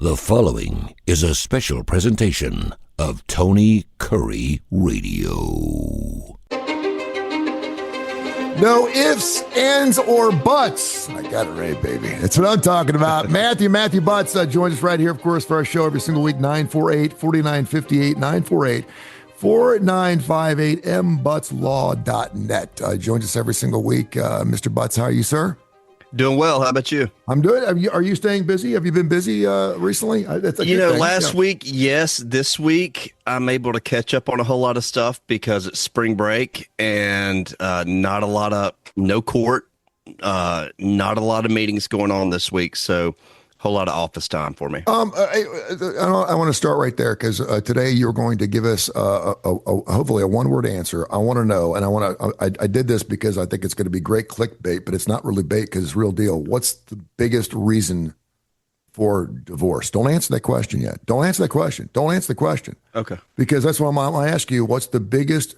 The following is a special presentation of Tony Kurre Radio. No ifs, ands, or buts. I got it right, baby. That's what I'm talking about. Matthew Butts joins us right here, of course, for our show every single week, 948-4958, 948-4958, mbutslaw.net. Joins us every single week. Mr. Butts, how are you, sir? Doing well. How about you? I'm good. Are you staying busy? Have you been busy recently? That's a good thing. Last week, yes. This week, I'm able to catch up on a whole lot of stuff because it's spring break and no court, not a lot of meetings going on this week. So whole lot of office time for me. I want to start right there because today you're going to give us hopefully a one-word answer. I want to know, and I did this because I think it's going to be great clickbait, but it's not really bait because it's real deal. What's the biggest reason for divorce? Don't answer that question yet. Don't answer the question. Okay. Because that's what I'm going to ask you. What's the biggest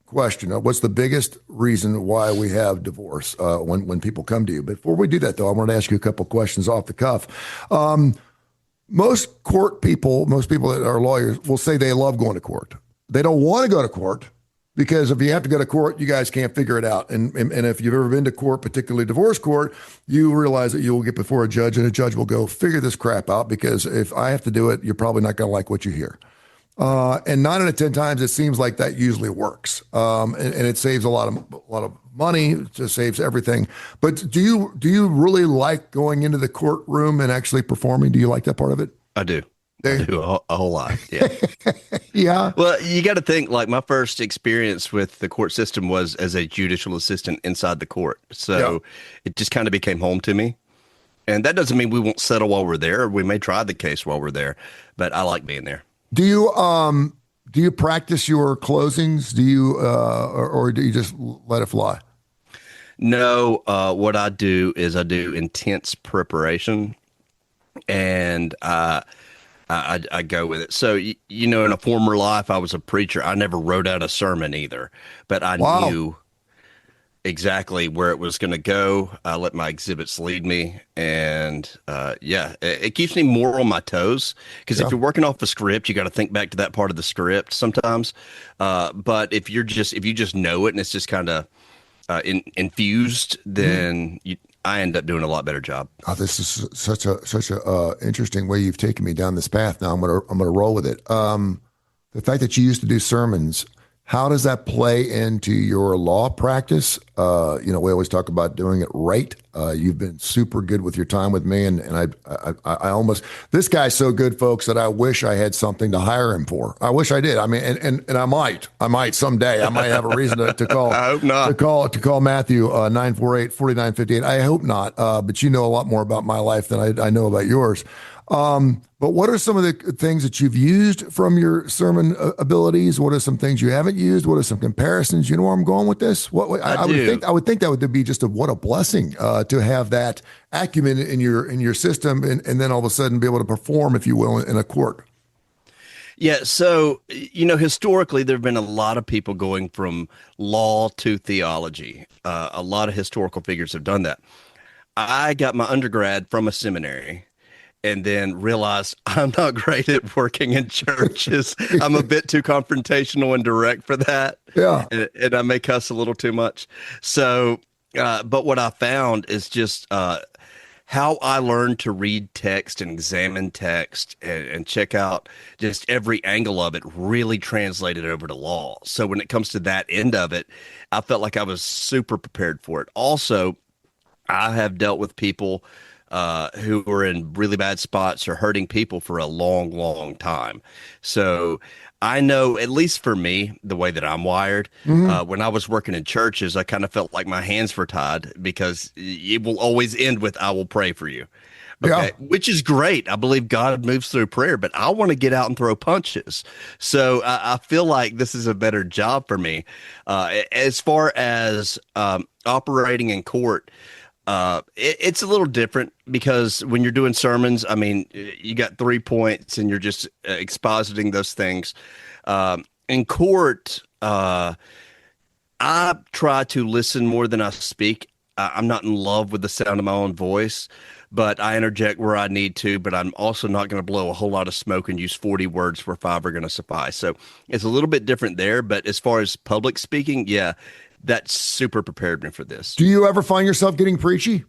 question? What's the biggest reason why we have divorce when people come to you? Before we do that, though, I want to ask you a couple questions off the cuff. Most people that are lawyers will say they love going to court. They don't want to go to court because if you have to go to court, you guys can't figure it out. And if you've ever been to court, particularly divorce court, you realize that you will get before a judge and a judge will go, figure this crap out because if I have to do it, you're probably not going to like what you hear. And 9 out of 10 times, it seems like that usually works, and it saves a lot of money. It just saves everything. But do you really like going into the courtroom and actually performing? Do you like that part of it? I do. I do a whole lot. Yeah. Yeah. Well, you got to think like my first experience with the court system was as a judicial assistant inside the court. So It just kind of became home to me. And that doesn't mean we won't settle while we're there. We may try the case while we're there, but I like being there. Do you practice your closings? Do you or do you just let it fly? No, what I do is I do intense preparation, and I go with it. So in a former life, I was a preacher. I never wrote out a sermon either, but I knew exactly where it was going to go. I let my exhibits lead me, and it keeps me more on my toes because if you're working off a script, you got to think back to that part of the script sometimes. But if you just know it and it's just kind of infused, then I end up doing a lot better job. Oh, this is such a interesting way you've taken me down this path. Now I'm gonna roll with it. The fact that you used to do sermons. How does that play into your law practice? We always talk about doing it right. You've been super good with your time with me, and I almost, this guy's so good, folks, that I wish I had something to hire him for. I wish I did. I mean, and I might someday. I might have a reason to call. I hope not. To call Matthew 948-4958. I hope not. But you know a lot more about my life than I know about yours. But what are some of the things that you've used from your sermon abilities? What are some things you haven't used? What are some comparisons? You know where I'm going with this? I would think that would be just what a blessing to have that acumen in your system, and then all of a sudden be able to perform, if you will, in a court. Yeah. So, historically, there have been a lot of people going from law to theology. A lot of historical figures have done that. I got my undergrad from a seminary, and then realized I'm not great at working in churches. I'm a bit too confrontational and direct for that. Yeah. And I may cuss a little too much. So, but what I found is just how I learned to read text and examine text and check out just every angle of it really translated over to law. So when it comes to that end of it, I felt like I was super prepared for it. Also, I have dealt with people who were in really bad spots or hurting people for a long, long time. So I know, at least for me, the way that I'm wired, when I was working in churches, I kind of felt like my hands were tied because it will always end with, I will pray for you. Okay, which is great. I believe God moves through prayer, but I want to get out and throw punches. So I feel like this is a better job for me. As far as operating in court, it's a little different because when you're doing sermons, I mean, you got 3 points and you're just expositing those things. In court, I try to listen more than I speak. I'm not in love with the sound of my own voice, but I interject where I need to, but I'm also not going to blow a whole lot of smoke and use 40 words where 5 are going to suffice. So it's a little bit different there, but as far as public speaking, yeah, that super prepared me for this. Do you ever find yourself getting preachy?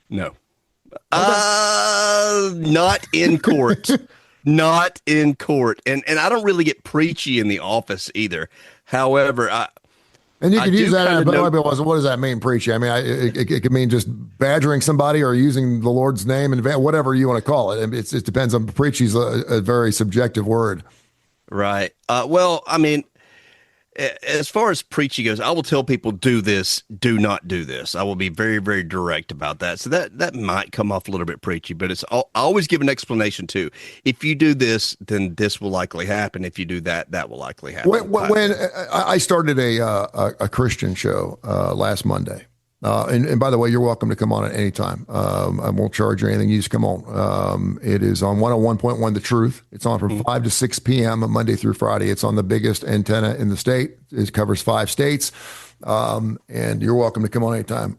No. Not in court. Not in court. And I don't really get preachy in the office either. However, And you I could do use that, kinda but know- what does that mean, preachy? I mean, it could mean just badgering somebody or using the Lord's name and whatever you want to call it. And it depends on preachy is a very subjective word. Right. Well, I mean, as far as preaching goes, I will tell people do this, do not do this. I will be very, very direct about that. So that might come off a little bit preachy, but I always give an explanation too. If you do this, then this will likely happen. If you do that, that will likely happen. When I started a Christian show last Monday, and by the way, you're welcome to come on at any time. I won't charge you anything. You just come on. It is on 101.1 The Truth. It's on from 5 to 6 p.m. Monday through Friday. It's on the biggest antenna in the state. It covers 5 states. And you're welcome to come on anytime.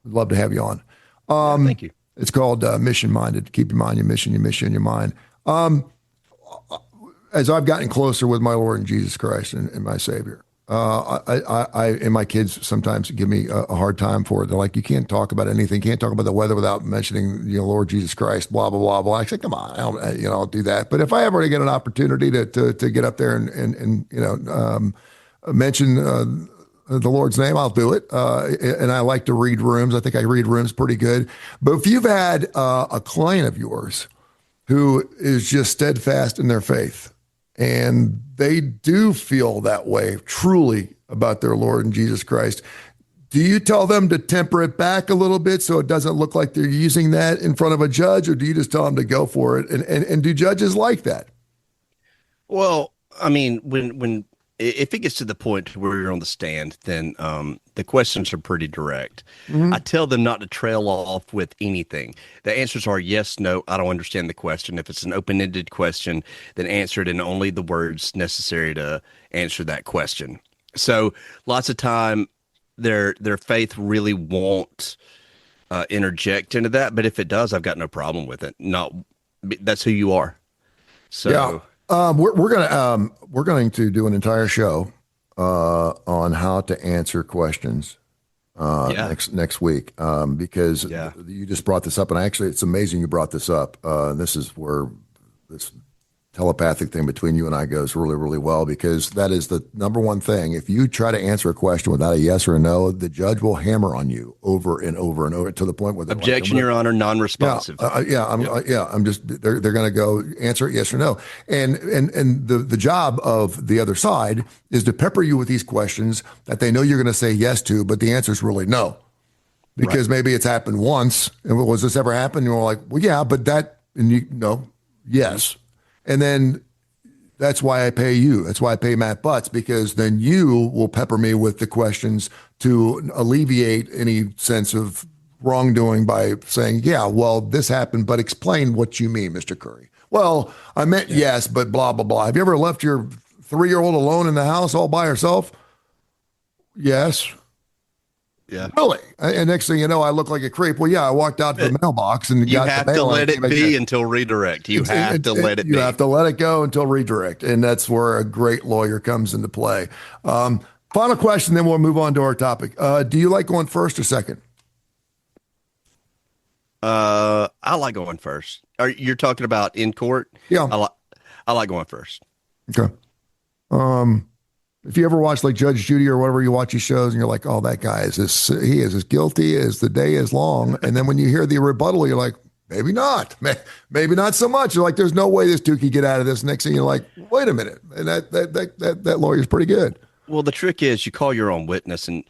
We'd love to have you on. Thank you. It's called Mission Minded. Keep your mind, your mission in your mind. As I've gotten closer with my Lord and Jesus Christ and my Savior, I and my kids sometimes give me a hard time for it. They're like, you can't talk about anything. Can't talk about the weather without mentioning, Lord Jesus Christ, blah, blah, blah, blah. I say, come on, I'll do that. But if I ever get an opportunity to get up there and mention the Lord's name, I'll do it. And I like to read rooms. I think I read rooms pretty good. But if you've had a client of yours who is just steadfast in their faith, and they do feel that way truly about their Lord and Jesus Christ, do you tell them to temper it back a little bit so it doesn't look like they're using that in front of a judge, or do you just tell them to go for it? And do judges like that? Well, I mean, when if it gets to the point where you're on the stand, then the questions are pretty direct. I tell them not to trail off with anything. The answers are yes, no, I don't understand the question. If it's an open-ended question, then answer it in only the words necessary to answer that question. So lots of time, their faith really won't interject into that. But if it does, I've got no problem with it. That's who you are. So. Yeah. We're going to do an entire show on how to answer questions next week because you just brought this up, and actually it's amazing you brought this up. This is where this telepathic thing between you and I goes really, really well, because that is the number one thing. If you try to answer a question without a yes or a no, the judge will hammer on you over and over and over to the point where objection, Your Honor, non-responsive. I'm just they're going to go answer it yes or no, and the job of the other side is to pepper you with these questions that they know you're going to say yes to, but the answer is really no, because maybe it's happened once, and was this ever happened? And you're like, well, yeah, but that, and you no, yes. And then that's why I pay you. That's why I pay Matt Butts, because then you will pepper me with the questions to alleviate any sense of wrongdoing by saying, yeah, well, this happened, but explain what you mean, Mr. Kurre. Well, I meant yes, but blah, blah, blah. Have you ever left your 3-year-old alone in the house all by herself? Yes. Yeah. Really? And next thing you know, I look like a creep. Well, yeah, I walked out to the mailbox and you got have the mail to let and it be until redirect. You have to let it be. You have to let it go until redirect. And that's where a great lawyer comes into play. Final question, then we'll move on to our topic. Do you like going first or second? I like going first. You're talking about in court? Yeah. I like going first. Okay. If you ever watch like Judge Judy or whatever, you watch these shows and you're like, oh, that guy he is as guilty as the day is long. And then when you hear the rebuttal, you're like, maybe not, maybe not so much. You're like, there's no way this dude can get out of this. Next thing you're like, wait a minute. And that lawyer's pretty good. Well, the trick is you call your own witness. And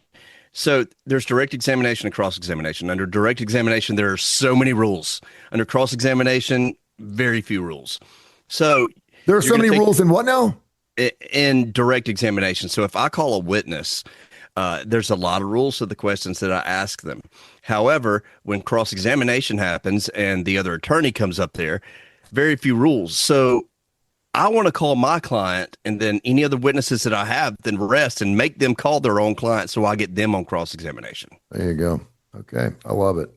so there's direct examination and cross-examination. Under direct examination, there are so many rules. Under cross-examination, very few rules. So there are so many rules in what now? In direct examination. So if I call a witness, there's a lot of rules to the questions that I ask them. However, when cross-examination happens and the other attorney comes up there, very few rules. So I want to call my client, and then any other witnesses that I have, then rest and make them call their own client so I get them on cross-examination. There you go. Okay, I love it.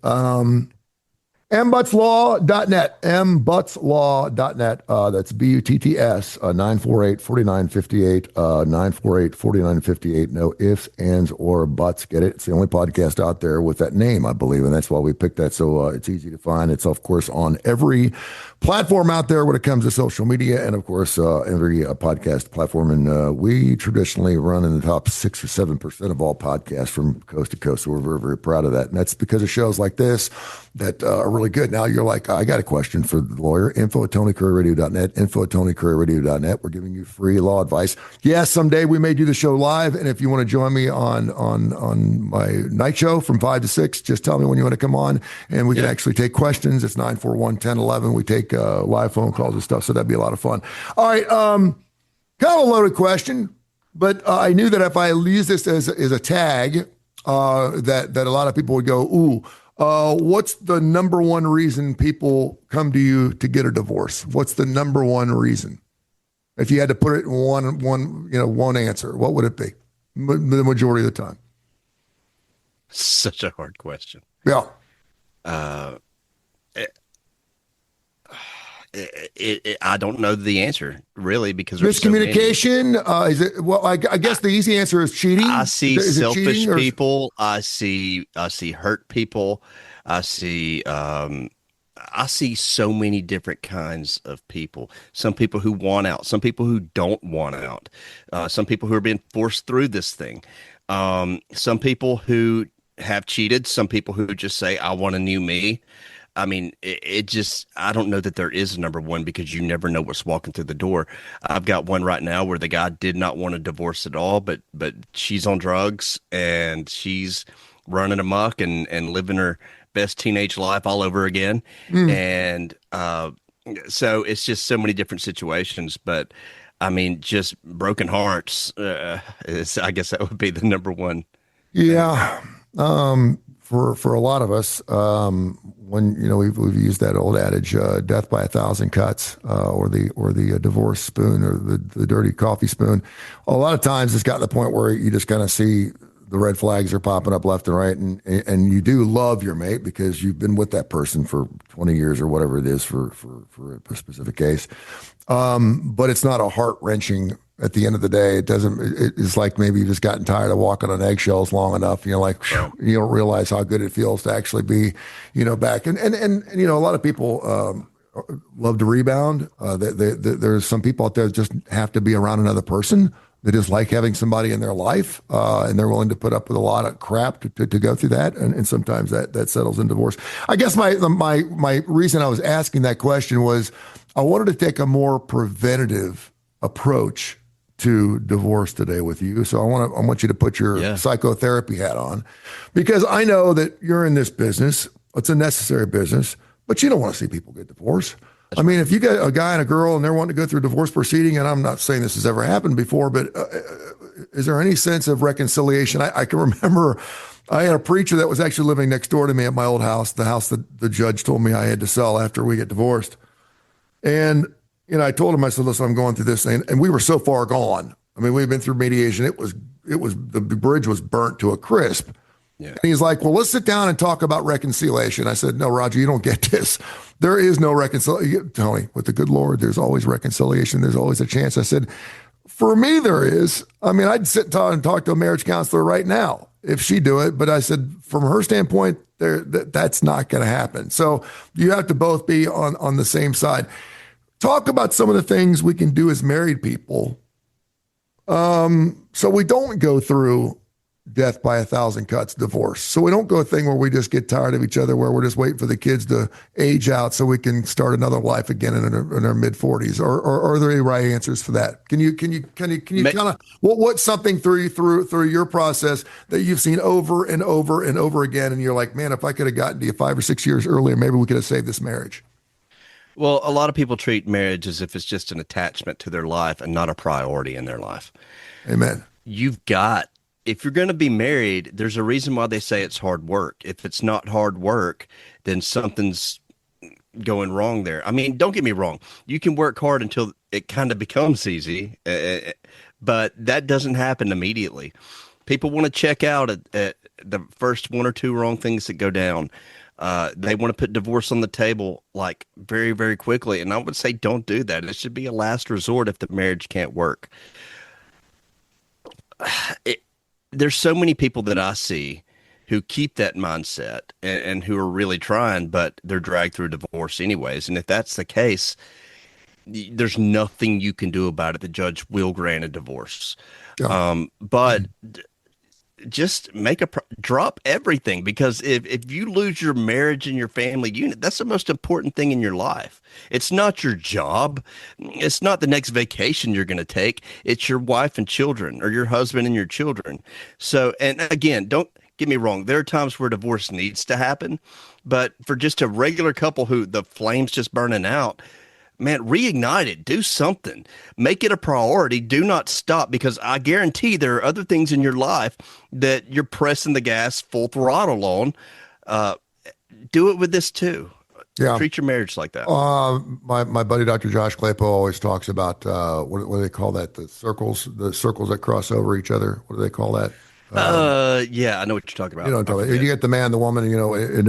mbutslaw.net, mbutslaw.net. That's BUTTS, 948-4958, 948-4958. No ifs, ands, or buts. Get it? It's the only podcast out there with that name, I believe, and that's why we picked that, so it's easy to find. It's, of course, on every platform out there when it comes to social media, and, of course, every podcast platform. And we traditionally run in the top 6 or 7% of all podcasts from coast to coast, so we're very, very proud of that. And that's because of shows like this that are really good. Now you're like, I got a question for the lawyer. info@TonyCurreRadio.net, info@TonyCurreRadio.net. We're giving you free law advice. Yes, someday we may do the show live, and if you want to join me on my night show from 5 to 6, just tell me when you want to come on, and we can actually take questions. It's 941-1011. We take live phone calls and stuff, so that'd be a lot of fun. All right, kind of a loaded question, but I knew that if I use this as a tag, that a lot of people would go, ooh, what's the number one reason people come to you to get a divorce? What's the number one reason? If you had to put it in one answer, what would it be? The majority of the time. Such a hard question. Yeah. I don't know the answer really, because there's miscommunication. Is it? Well, I guess the easy answer is cheating. I see selfish cheating, people. I see hurt people. I see so many different kinds of people. Some people who want out. Some people who don't want out. Some people who are being forced through this thing. Some people who have cheated. Some people who just say, "I want a new me." I mean, it just, I don't know that there is a number one, because you never know what's walking through the door. I've got one right now where the guy did not want a divorce at all, but she's on drugs and she's running amok and living her best teenage life all over again. And so it's just so many different situations. But I mean, just broken hearts, I guess that would be the number one. Yeah. For a lot of us, when we've used that old adage, death by 1,000 cuts, or the divorce spoon, or the dirty coffee spoon. A lot of times it's gotten to the point where you just kind of see the red flags are popping up left and right, and you do love your mate because you've been with that person for 20 years or whatever it is for a specific case. But it's not a heart-wrenching. At the end of the day, it's like maybe you've just gotten tired of walking on eggshells long enough. You're like, you don't realize how good it feels to actually be, back. And a lot of people love to rebound. There's some people out there that just have to be around another person. They just like having somebody in their life, and they're willing to put up with a lot of crap to go through that. And sometimes that settles in divorce. I guess my reason I was asking that question was I wanted to take a more preventative approach to divorce today with you. So I want you to put your psychotherapy hat on, because I know that you're in this business. It's a necessary business, but you don't want to see people get divorced. I mean, if you got a guy and a girl and they're wanting to go through a divorce proceeding, and I'm not saying this has ever happened before, but is there any sense of reconciliation? I can remember I had a preacher that was actually living next door to me at my old house, the house that the judge told me I had to sell after we get divorced. And I told him, I said, listen, I'm going through this thing. And we were so far gone. I mean, we've been through mediation. It was the bridge was burnt to a crisp. Yeah. And he's like, well, let's sit down and talk about reconciliation. I said, no, Roger, you don't get this. There is no reconciliation. Tony, with the good Lord, there's always reconciliation. There's always a chance. I said, for me, there is. I mean, I'd sit and talk to a marriage counselor right now if she'd do it. But I said, from her standpoint, that's not going to happen. So you have to both be on the same side. Talk about some of the things we can do as married people, so we don't go through death by 1,000 cuts, divorce. So we don't go a thing where we just get tired of each other, where we're just waiting for the kids to age out so we can start another life again in our mid 40s. Or are there any right answers for that? Can you kind of what's something through your process that you've seen over and over and over again, and you're like, man, if I could have gotten to you 5 or 6 years earlier, maybe we could have saved this marriage. Well, a lot of people treat marriage as if it's just an attachment to their life and not a priority in their life. Amen. If you're going to be married, there's a reason why they say it's hard work. If it's not hard work, then something's going wrong there. I mean, don't get me wrong. You can work hard until it kind of becomes easy, but that doesn't happen immediately. People want to check out the first one or two wrong things that go down, they want to put divorce on the table like very, very quickly. And I would say don't do that. It should be a last resort if the marriage can't work. There's so many people that I see who keep that mindset and who are really trying, but they're dragged through divorce anyways. And if that's the case, there's nothing you can do about it. The judge will grant a divorce. Yeah. But just drop everything, because if you lose your marriage and your family unit, that's the most important thing in your life. It's not your job. It's not the next vacation you're going to take. It's your wife and children, or your husband and your children. So, and again, don't get me wrong. There are times where divorce needs to happen, but for just a regular couple who the flame's just burning out, man, reignite it. Do something. Make it a priority. Do not stop, because I guarantee there are other things in your life that you're pressing the gas full throttle on. Do it with this too. Yeah. Treat your marriage like that. My buddy Dr. Josh Claypool always talks about what do they call that? The circles that cross over each other. What do they call that? Yeah, I know what you're talking about. You know what I'm talking about. You get the man, the woman, and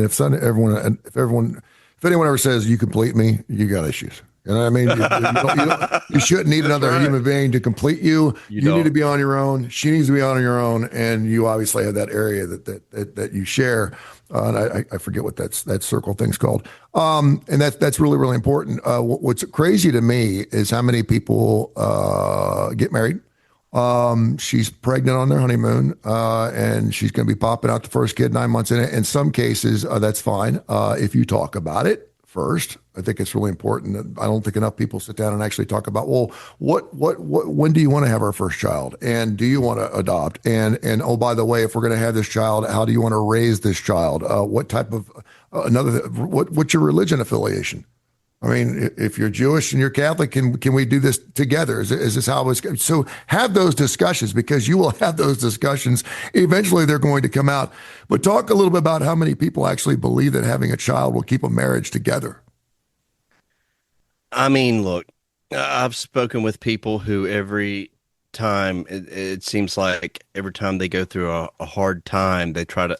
if anyone ever says you complete me, you got issues. You know what I mean? You shouldn't need another human being to complete you. You need to be on your own. She needs to be on your own, and you obviously have that area that you share. And I forget what that circle thing's called. And that's really, really important. What's crazy to me is how many people get married. She's pregnant on their honeymoon, and she's going to be popping out the first kid 9 months in it. In some cases, that's fine if you talk about it first. I think it's really important. I don't think enough people sit down and actually talk about, well, when do you want to have our first child? And do you want to adopt? And oh, by the way, if we're going to have this child, how do you want to raise this child? What type of, what's your religion affiliation? I mean, if you're Jewish and you're Catholic, can we do this together? Is this how it's going? So have those discussions, because you will have those discussions. Eventually, they're going to come out. But talk a little bit about how many people actually believe that having a child will keep a marriage together. I mean, look, I've spoken with people who every time, it seems like every time they go through a hard time, they try to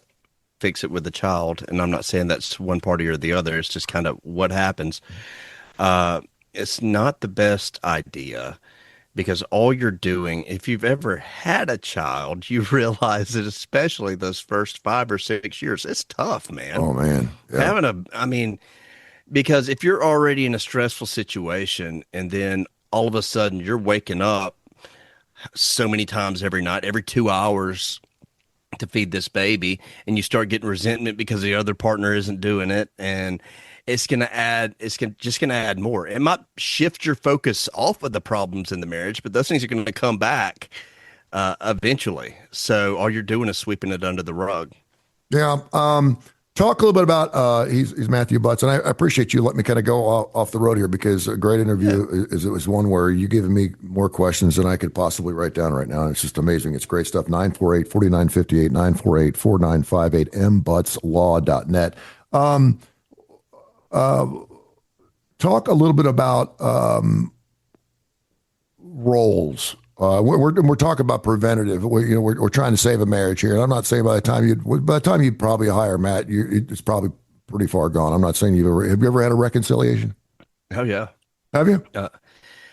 fix it with the child. And I'm not saying that's one party or the other. It's just kind of what happens. It's not the best idea, because all you're doing, if you've ever had a child, you realize that especially those first 5 or 6 years, it's tough, man. Oh, man. Yeah. Because if you're already in a stressful situation and then all of a sudden you're waking up so many times every night, every 2 hours to feed this baby, and you start getting resentment because the other partner isn't doing it, and it's going to add more. It might shift your focus off of the problems in the marriage, but those things are going to come back eventually. So all you're doing is sweeping it under the rug. Yeah. Talk a little bit about he's Matthew Butts, and I appreciate you letting me kind of go off the road here, because a great interview is it was one where you giving me more questions than I could possibly write down right now. And it's just amazing. It's great stuff. 948-4958, 948-4958, mbutslaw.net. Talk a little bit about roles. We're talking about preventative. We're trying to save a marriage here, and I'm not saying by the time you'd probably hire Matt, it's probably pretty far gone. I'm not saying have you ever had a reconciliation? Oh yeah, have you? I've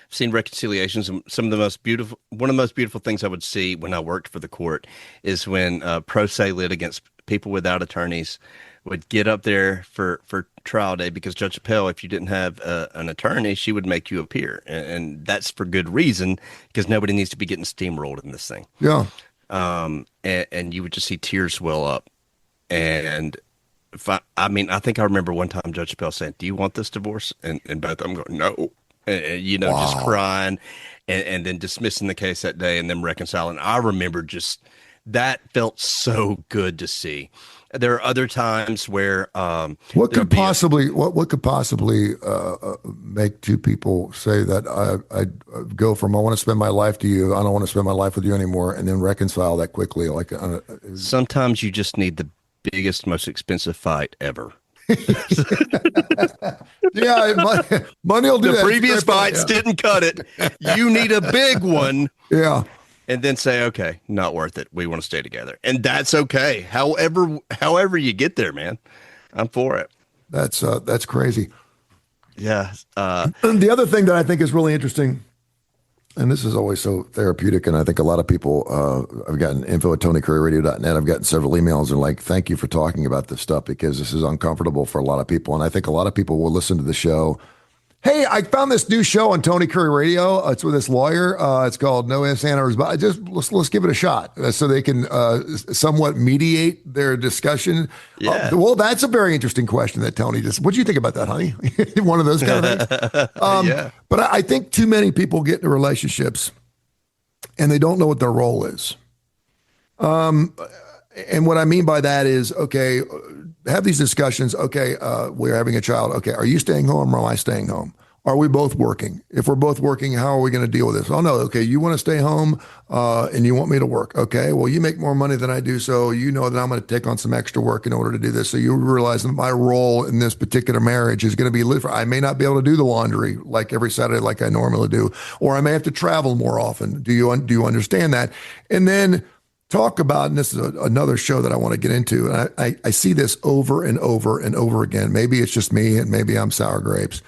seen reconciliations, and one of the most beautiful things I would see when I worked for the court is when pro se litigants, people without attorneys, would get up there for trial day, because Judge Appel, if you didn't have an attorney, she would make you appear. And that's for good reason, because nobody needs to be getting steamrolled in this thing. Yeah. And you would just see tears well up. And I think I remember one time Judge Appel saying, "Do you want this divorce?" And both of them going, "No." And Wow. Just crying and then dismissing the case that day and then reconciling. I remember that felt so good to see. There are other times where what could possibly make two people say that I go from I want to spend my life to you, I don't want to spend my life with you anymore, and then reconcile that quickly? Sometimes you just need the biggest, most expensive fight ever. Yeah, money will do the that. previous fights didn't cut it. You need a big one. Yeah. and then say, okay, not worth it. We want to stay together. And that's okay. However you get there, man, I'm for it. That's crazy. Yeah. And the other thing that I think is really interesting, and this is always so therapeutic, and I think a lot of people, I've gotten info at TonyCurryRadio.net. I've gotten several emails and like, thank you for talking about this stuff because this is uncomfortable for a lot of people. And I think a lot of people will listen to the show. Hey, I found this new show on Tony Curry Radio. It's with this lawyer. It's called No Ifs, Ands, or Buts. Just let's give it a shot so they can somewhat mediate their discussion. Yeah. Well, that's a very interesting question that Tony just. What do you think about that, honey? One of those kind of things. Yeah. But I think too many people get into relationships and they don't know what their role is. And what I mean by that is, okay, have these discussions. Okay, we're having a child. Okay, are you staying home or am I staying home? Are we both working? If we're both working, how are we going to deal with this? Oh, no, okay, you want to stay home and you want me to work. Okay, well, you make more money than I do, so you know that I'm going to take on some extra work in order to do this. So you realize that my role in this particular marriage is going to be different. I may not be able to do the laundry like every Saturday like I normally do, or I may have to travel more often. Do you understand that? And then talk about, and this is another show that I want to get into, and I see this over and over and over again. Maybe it's just me and maybe I'm sour grapes,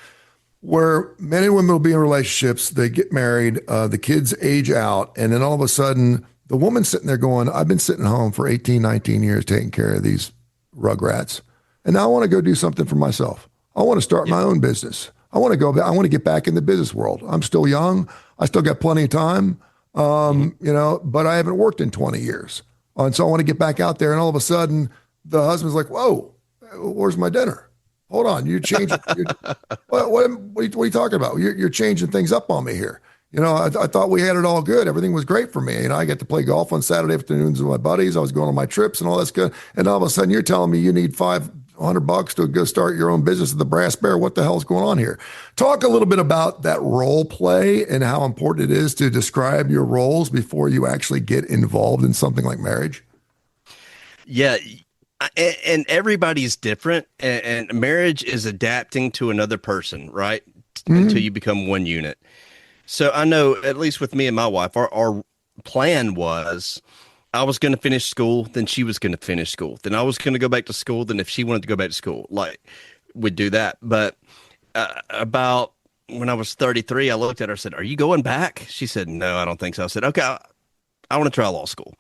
where men and women will be in relationships, they get married, the kids age out, and then all of a sudden, the woman's sitting there going, I've been sitting home for 18, 19 years taking care of these rugrats, and now I want to go do something for myself. I want to start my own business. I want to get back in the business world. I'm still young. I still got plenty of time. But I haven't worked in 20 years. And so I want to get back out there. And all of a sudden the husband's like, whoa, where's my dinner? Hold on. You're changing. What are you talking about? You're changing things up on me here. I thought we had it all good. Everything was great for me. I get to play golf on Saturday afternoons with my buddies. I was going on my trips and all that's good. And all of a sudden you're telling me you need $500 to go start your own business at the Brass Bear. What the hell's going on here? Talk a little bit about that role play and how important it is to describe your roles before you actually get involved in something like marriage. Yeah. And everybody's different, and marriage is adapting to another person, right? Until you become one unit. So I know, at least with me and my wife, our plan was I was going to finish school, then she was going to finish school. Then I was going to go back to school. Then if she wanted to go back to school, like we'd do that. But about when I was 33, I looked at her and said, are you going back? She said, no, I don't think so. I said, okay, I want to try law school.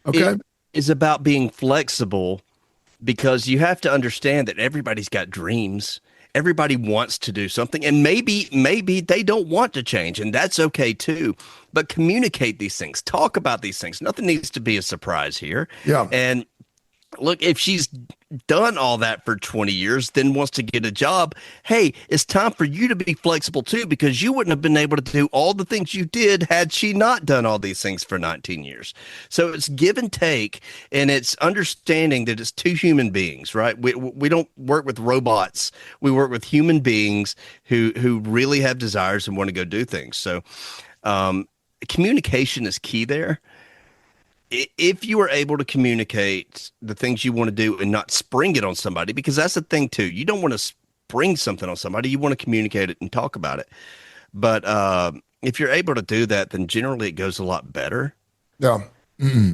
Okay. It is about being flexible because you have to understand that everybody's got dreams. Everybody wants to do something, and maybe they don't want to change, and that's okay too. But communicate these things, talk about these things. Nothing needs to be a surprise here. Yeah. And look, if she's done all that for 20 years, then wants to get a job, hey, it's time for you to be flexible too, because you wouldn't have been able to do all the things you did had she not done all these things for 19 years. So it's give and take, and it's understanding that it's two human beings, right? We don't work with robots. We work with human beings who really have desires and want to go do things. So communication is key there. If you are able to communicate the things you want to do and not spring it on somebody, because that's the thing too. You don't want to spring something on somebody. You want to communicate it and talk about it. But if you're able to do that, then generally it goes a lot better. Yeah. Mm-hmm.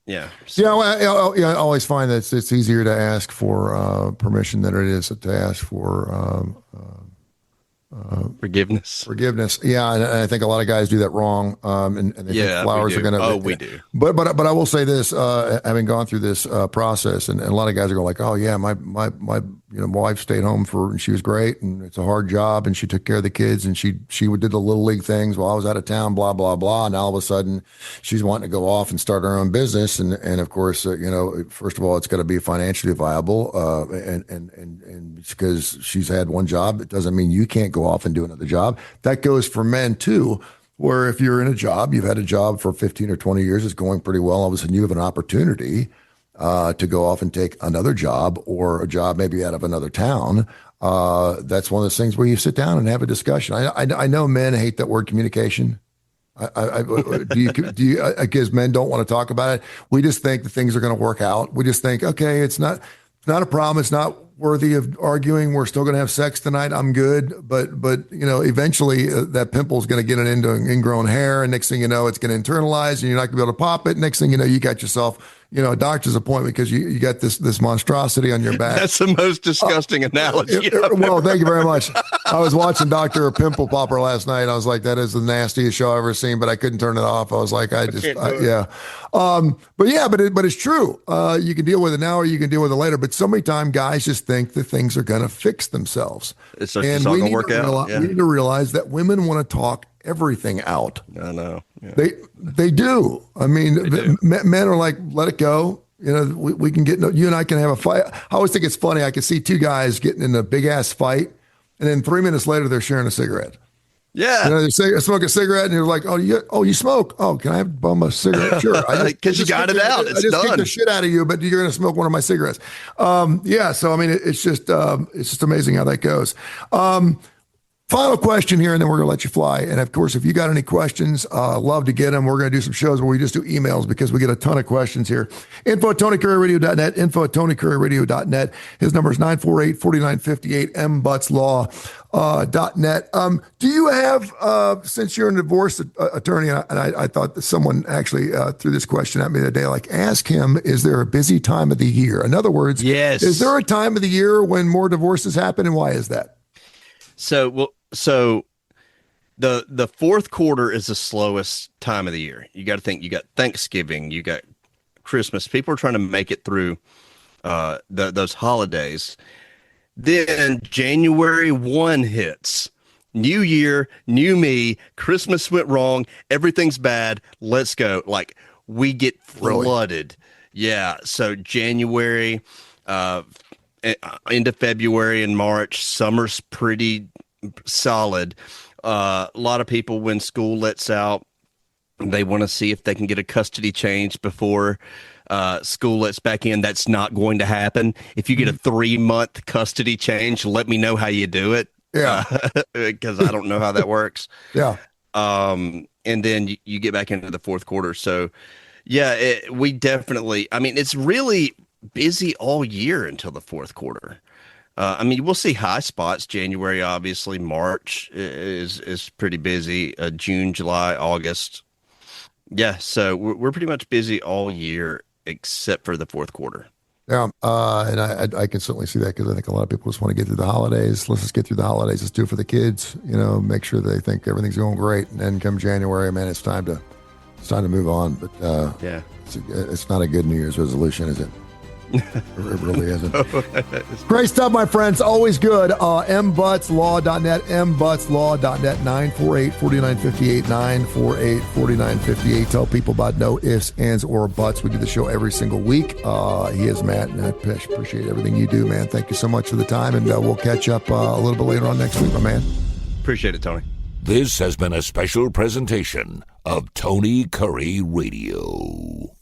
Yeah. So. I always find that it's easier to ask for permission than it is to ask for Forgiveness. Yeah, and I think a lot of guys do that wrong. And they think flowers are going to. Oh, we do. But I will say this: having gone through this process, and a lot of guys are going like, "Oh yeah, my wife stayed home and she was great, and it's a hard job, and she took care of the kids, and she did the little league things while I was out of town, blah blah blah." And all of a sudden, she's wanting to go off and start her own business, and of course, first of all, it's got to be financially viable, and because she's had one job, it doesn't mean you can't go off and do another job. That goes for men too, where if you're in a job, you've had a job for 15 or 20 years, it's going pretty well. All of a sudden you have an opportunity to go off and take another job or a job maybe out of another town. That's one of those things where you sit down and have a discussion. I know men hate that word communication. Do you, because men don't want to talk about it. We just think the things are going to work out. We just think, okay, it's not a problem. It's not worthy of arguing. We're still going to have sex tonight. I'm good. But eventually that pimple is going to get it into ingrown hair. And next thing you know, it's going to internalize and you're not going to be able to pop it. Next thing you know, you got yourself, a doctor's appointment because you got this monstrosity on your back. That's the most disgusting analogy. Well, thank you very much. I was watching Dr. Pimple Popper last night. I was like, that is the nastiest show I've ever seen, but I couldn't turn it off. I was like, yeah. But it's true. You can deal with it now or you can deal with it later. But so many times guys just think that things are going to fix themselves. It's all going to work out. We need to realize that women want to talk everything out. I know. Yeah. They do. I mean, men are like, let it go. We can you and I can have a fight. I always think it's funny. I can see two guys getting in a big ass fight, and then 3 minutes later they're sharing a cigarette. Yeah. They smoke a cigarette, and you're like, you smoke? Oh, can I bum a cigarette? Sure. Because you got it out. It's done. I just kicked the shit out of you, but you're going to smoke one of my cigarettes. So I mean, it's just amazing how that goes. Final question here, and then we're going to let you fly. And of course, if you got any questions, love to get them. We're going to do some shows where we just do emails because we get a ton of questions here. info@TonyCurryRadio.net, info@TonyCurryRadio.net. His number is 948-4958, mbutslaw.net. Do you have, since you're a divorce attorney, and I thought that someone actually threw this question at me the other day, like, ask him, is there a busy time of the year? In other words, yes. Is there a time of the year when more divorces happen, and why is that? So the fourth quarter is the slowest time of the year. You got to think, you got Thanksgiving, you got Christmas. People are trying to make it through those holidays. Then January 1 hits. New year, new me, Christmas went wrong, everything's bad, let's go. Like, we get flooded. Really? Yeah, so January, into February and March, summer's pretty solid. A lot of people, when school lets out, they want to see if they can get a custody change before school lets back in. That's not going to happen. If you get a 3-month custody change, let me know how you do it. Yeah, because I don't know how that works. Yeah. And then you get back into the fourth quarter. So, yeah, we definitely. I mean, it's really busy all year until the fourth quarter. I mean, we'll see high spots. January, obviously. March is pretty busy. June, July, August. Yeah, so we're pretty much busy all year except for the fourth quarter. Yeah, and I can certainly see that because I think a lot of people just want to get through the holidays. Let's just get through the holidays. Let's do it for the kids. Make sure they think everything's going great. And then come January, man, it's time to move on. But yeah, it's not a good New Year's resolution, is it? It really isn't. Great stuff, my friends. Always good. mbutslaw.net, mbutslaw.net, 948-4958, 948-4958. Tell people about no ifs, ands, or buts. We do the show every single week. He is Matt, and I appreciate everything you do, man. Thank you so much for the time, and we'll catch up a little bit later on next week, my man. Appreciate it, Tony. This has been a special presentation of Tony Curry Radio.